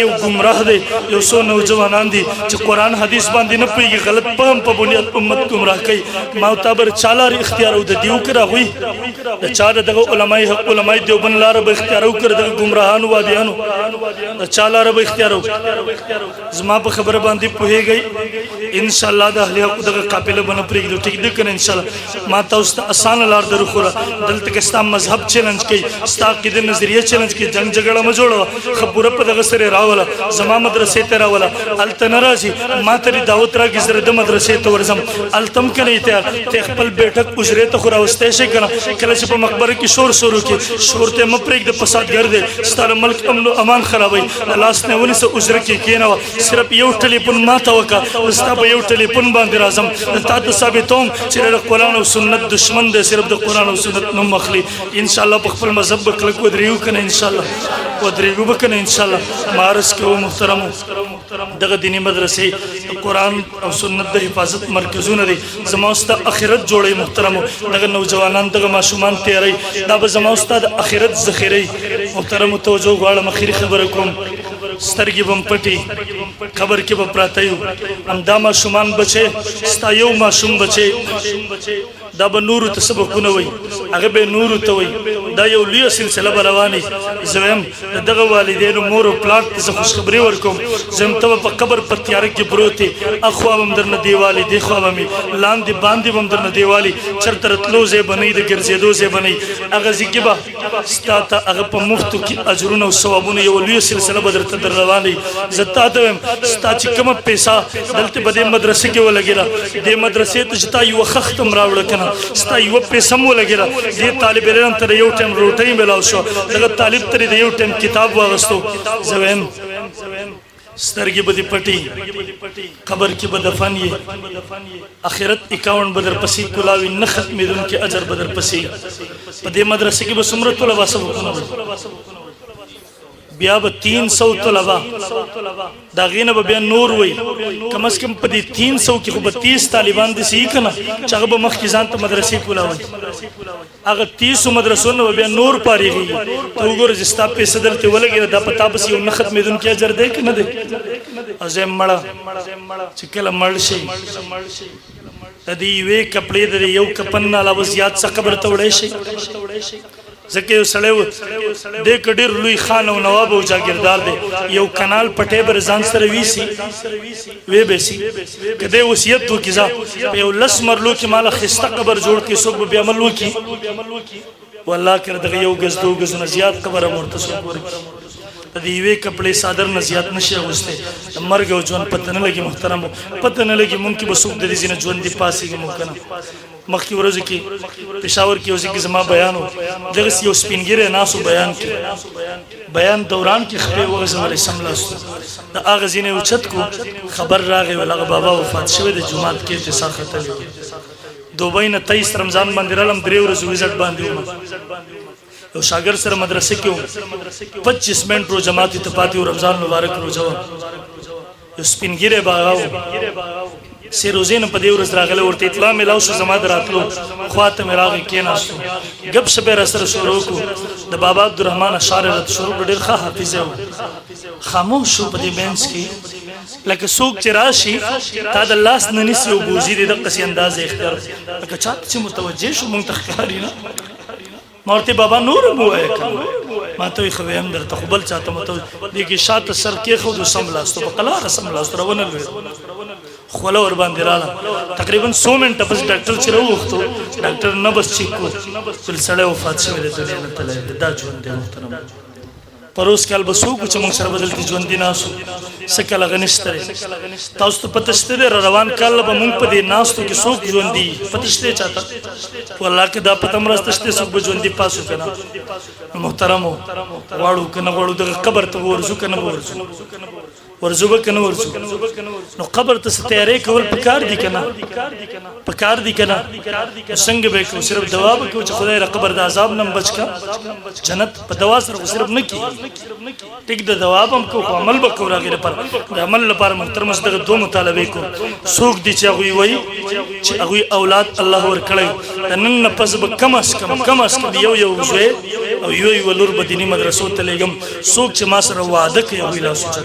یو گمراه دی یو څو نوجوانان دي چې قرآن حدیث باندې نه پوهېږي غلط فهم په بنیاد امت گمراه کوي ما تابر چا لار اختیار او د دیو کړه هغوی د چا دغه علمای حق علمای دیوبند لاره به اختیار وکړه دغه ګمراهانو وادیانو د چا لاره به اختیار وکړه زما په خبره باندې پوهېږئ انشاءالله د اهل حق دغه قافله به نه پرېږدو ټیک دی که نه انشاءالله ما تاسو ته اسانه لار دروښوله دلته که ستا مذهب چیلنج کوي ستا عقیده نظریه چیلنج کوي جنګ جګړه مه جوړوه ښه پوره په دغه سره راوله زما مدرسې ته راوله هلته نه راځي ما ته دې دعوت راکړي زه د مدرسې ته ورځم هلته هم که نه تیار ته خپل بیټک اجرې ته خو راوستی شي که نه کله چې په مقبره کې شور شروع کړي شور ته یې مه پرېږده فسادګر دی ستا د ملک امن و امان خرابوي لاس نه یې ونیسه اجره کې کښېنوه صرف یو ټلیفون ما ته وکړه ستا په یو ټلیفون باندې راځم د تا ته ثابتوم چې د قرآن او سنت دشمن دی صرف د قرآن او سنت نوم اخلي انشاءالله په خپل مذهب به کلک ودرېږو که نه انشاءالله ودرېږو به که نه انشاءالله ما عرض کوو محترمو دغه دیني مدرسې د قرآن او سنت د حفاظت مرکزونه دي زما ستا آخرت جوړوي محترمو دغه نوجوانان دغه ماشومان تیروي دا به زما ستا د آخرت ذخیره محترمو توجه غواړم اخري خبره کوم سترګې به م پټې قبر کې به پراته یو همدا ماشومان بچې ستا یو ماشوم بچې دا به نورو ته سبقونه وایي هغه به نورو ته وایي دا یو لویه سلسله به روانې زه وایم د دغه والدینو مور او پلار ته زه خوشخبري ورکوم زه یم ته به په قبر په تیاره کې پروت یې اخوا به م درنه دیوالي دې خوا به مې لاندې باندې به م درنه دیوالي چېرته رتلو ځای به نه وي د ګرځېدو ځای به نه وي هغه ځای کې به ستا ته هغه په مفتو کې اجرونه او ثوابونه یوه لویه سلسله به درته در روانوي زه تا ته وایم ستا چې کومه پیسه دلته به دې مدرسې کې ولګېده دې مدرسې ته چې تا یوه خښت هم راوړه که نه ستا یوه پیسه هم ولګېده دې طالب علم ته د یو ټایم روټۍ میلاو شوه دغه طالب ته د یو ټایم کتاب واغستو زه وایم سترګې به دې پټې قبر کې به دفن یې آخرت اکاونټ به درپسې کولاوي نه ختمېدونکي اجر به درپسې په دې مدرسې کې به څومره طلبا سبقونه وي بیا به 300 طلبا د هغې نه به بیا نور وی کم از کم په دې 300 کې خو به 30 طالبان داسې وي که نه چې هغه به مخکې ځان ته مدرسې کولاوي هغه 30 مدرسو نه به بیا نور پارېږي ته وګوره چې ستا پیسه دلته ولګېده دا په تا پسې یو نه ختمېدونکی اجر دی که نه دی او زه یم مړه چې کله مړ شي د دې یوې کپړې د یو کپن نه علاوه زیات څه قبر ته وړی شي ځکه یو سړی و دی که ډېر لوی خان او نواب او جاګیردار دی یو کنال پټی به ځان سره ویسي وی به سي که دی وصیت وکړي ځه په یو 10 مرلو کې ماله ښایسته قبر جوړ کړي څوک به بیا عمل وکړي والله که دغه یو ګز 2 ګزونه زیات قبر هم ورته څوک ورکړي د دې یوې کپړې صادر نه زیات نشي اغوستی د مرګ او ژوند پته نه لګي محترمو پته نه لګي مونږ کې به څوک د دې ځینې ژوندي پاسېږي مونږ که نه مخکې ورځو کې پېښور کې یو ځای کې زما بیان و دغسې یو سپین ږیری ناست و بیان دوران کې خپې وغځولې سملاستو د هغه ځینې اوچت کو خبر راغی ول هغه بابا وفات شوی د جومات کې ته سا ختلی دوبۍ نه 23 رمضان باندې رالم 3 ورځو ویزټ باندې وم یو شاګرد سره مدرسې کې وم 25 منټ رو جماعت ته پاتې و رمضان مبارک روژه وه یو سپین ږیری بابا و سې روزې نه په دې ورځ راغلی ورته اطلاع میلاو شو زما د راتلو خوا ته مې راغی کېناستو ګپ شپ یې راسره شروع کړو د بابا عبدالرحمن اشعري راته شروع کړو ډېر ښه حافظ و خاموش شو په دې مینځ کې لکه څوک چې راشي تا د لاس نه نیسي او بوځي دې دقسې انداز اختیار لکه چا ته چې متوجه شو مونږ ته ښکاري نه ما ورته بابا نور هم ووایه که ما ته وایي ښه ویم درته خو بل چاته متوجه دې کې شاته سر کېښودو سملاستو په قلاره سملاستو راونه لوېد خوله ور باندې راله تقریبا 100 منټه پس ډاکټر چې راوغوښتو ډاکټر نه بس چیک کو بل سړی وفات شوی دی دنیا نه تللی دی دا ژوند دی محترم پروس کال به څوک چې موږ سره به دلته ژوندي ناست وو څه کله هغه نشته دی تاسو ته پته شته دی روان کال به موږ په دې ناستو کې څوک ژوندي پته شته چاته خو الله کې دا پته هم راسته شته څوک به ژوندي پاس وکړه محترمو غواړو که نه غواړو دغه قبر ته ورځو که نه به ورځو به که نه ورځو نو قبر ته څه تیاری کول پکار دي که نه پکار دي که نه نو څنګه به یې کوو صرف دعا به کوو چې خدای را قبر د عذاب نه م بچ که جنت په دعا سره خو صرف نه کېږي ټیک د دعا به م کوو خو عمل به کوو د هغې لپاره د عمل لپاره محترمه دغه 2 مطالبې کوو څوک دي چې هغوی وایي چې هغوی اولاد الله ورکړی د نن نه پس به کم از کم یو زوی او یو لور بدینی مدرسو ته لګم څوک چې ما سره وعده کوي او لا سوچ